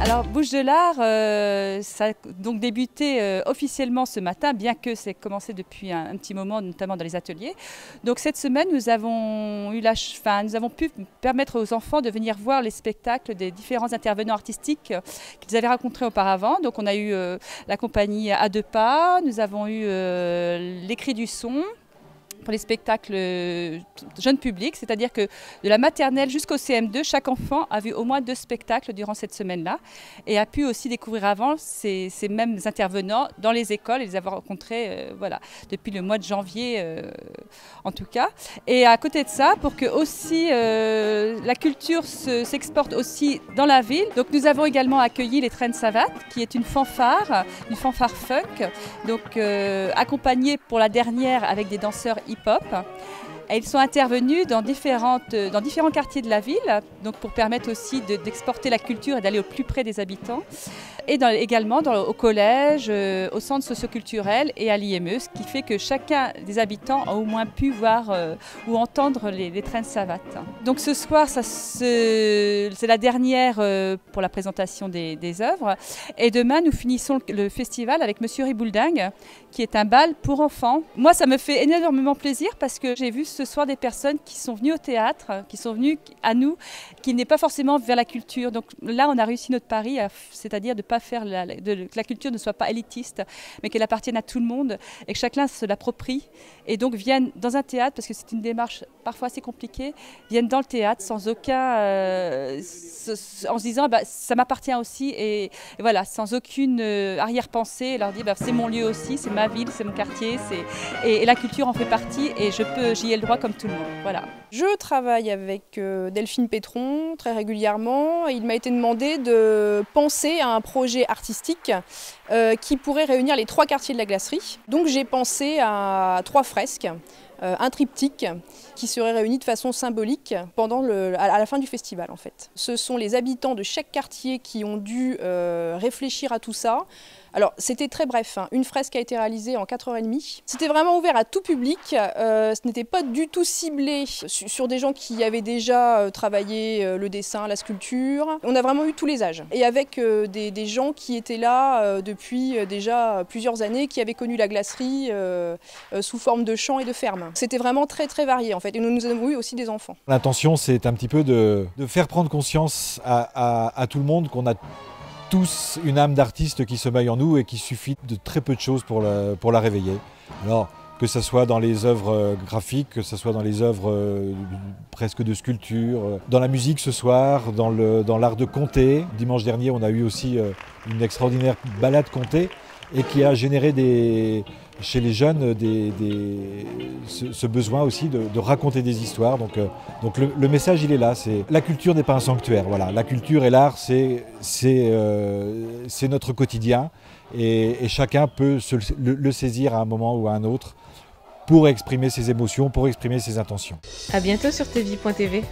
Alors Bouches de l'Art, ça a donc débuté officiellement ce matin, bien que c'est commencé depuis un petit moment, notamment dans les ateliers. Donc cette semaine, nous avons pu permettre aux enfants de venir voir les spectacles des différents intervenants artistiques qu'ils avaient rencontrés auparavant. Donc on a eu la compagnie À Deux Pas, nous avons eu les Cris du Son, pour les spectacles jeunes publics, c'est-à-dire que de la maternelle jusqu'au CM2, chaque enfant a vu au moins 2 spectacles durant cette semaine-là et a pu aussi découvrir avant ces mêmes intervenants dans les écoles et les avoir rencontrés depuis le mois de janvier en tout cas. Et à côté de ça, pour que aussi la culture s'exporte aussi dans la ville, donc nous avons également accueilli les Traînes Savates, qui est une fanfare funk, donc accompagnée pour la dernière avec des danseurs hip-hop. Et ils sont intervenus dans différents quartiers de la ville, donc pour permettre aussi d'exporter la culture et d'aller au plus près des habitants. Et également au collège, au centre socioculturel et à l'IME, ce qui fait que chacun des habitants a au moins pu voir ou entendre les Traînes Savates. Donc ce soir, c'est la dernière pour la présentation des œuvres. Et demain, nous finissons le festival avec Monsieur Riboulding, qui est un bal pour enfants. Moi, ça me fait énormément plaisir parce que j'ai vu ce soir des personnes qui sont venues au théâtre, qui sont venues à nous, qui n'est pas forcément vers la culture. Donc là, on a réussi notre pari, c'est-à-dire de pas faire que la culture ne soit pas élitiste, mais qu'elle appartienne à tout le monde et que chacun se l'approprie et donc vienne dans un théâtre, parce que c'est une démarche parfois assez compliquée, viennent dans le théâtre sans aucun, en se disant ça m'appartient aussi et voilà, sans aucune arrière-pensée, et leur dire c'est mon lieu aussi, c'est ma ville, c'est mon quartier, et la culture en fait partie et j'y ai le droit comme tout le monde. Voilà. Je travaille avec Delphine Pétron très régulièrement. Il m'a été demandé de penser à un projet artistique qui pourrait réunir les 3 quartiers de la glacerie. Donc j'ai pensé à 3 fresques, un triptyque qui serait réuni de façon symbolique à la fin du festival en fait. Ce sont les habitants de chaque quartier qui ont dû réfléchir à tout ça. Alors c'était très bref, hein. Une fresque a été réalisée en 4h30. C'était vraiment ouvert à tout public, ce n'était pas du tout ciblé sur des gens qui avaient déjà travaillé le dessin, la sculpture. On a vraiment eu tous les âges. Et avec des gens qui étaient là depuis déjà plusieurs années, qui avaient connu la glacerie sous forme de champs et de fermes. C'était vraiment très très varié en fait, et nous avons eu aussi des enfants. L'intention, c'est un petit peu de faire prendre conscience à tout le monde qu'on a tous une âme d'artiste qui sommeille en nous et qu'il suffit de très peu de choses pour la réveiller. Alors, que ce soit dans les œuvres graphiques, que ce soit dans les œuvres presque de sculpture, dans la musique ce soir, dans l'art de conter. Dimanche dernier, on a eu aussi une extraordinaire balade contée et qui a généré chez les jeunes ce besoin aussi de raconter des histoires. Donc le message, il est là. La culture n'est pas un sanctuaire. Voilà. La culture et l'art, c'est notre quotidien et chacun peut le saisir à un moment ou à un autre pour exprimer ses émotions, pour exprimer ses intentions. À bientôt sur tvie.tv.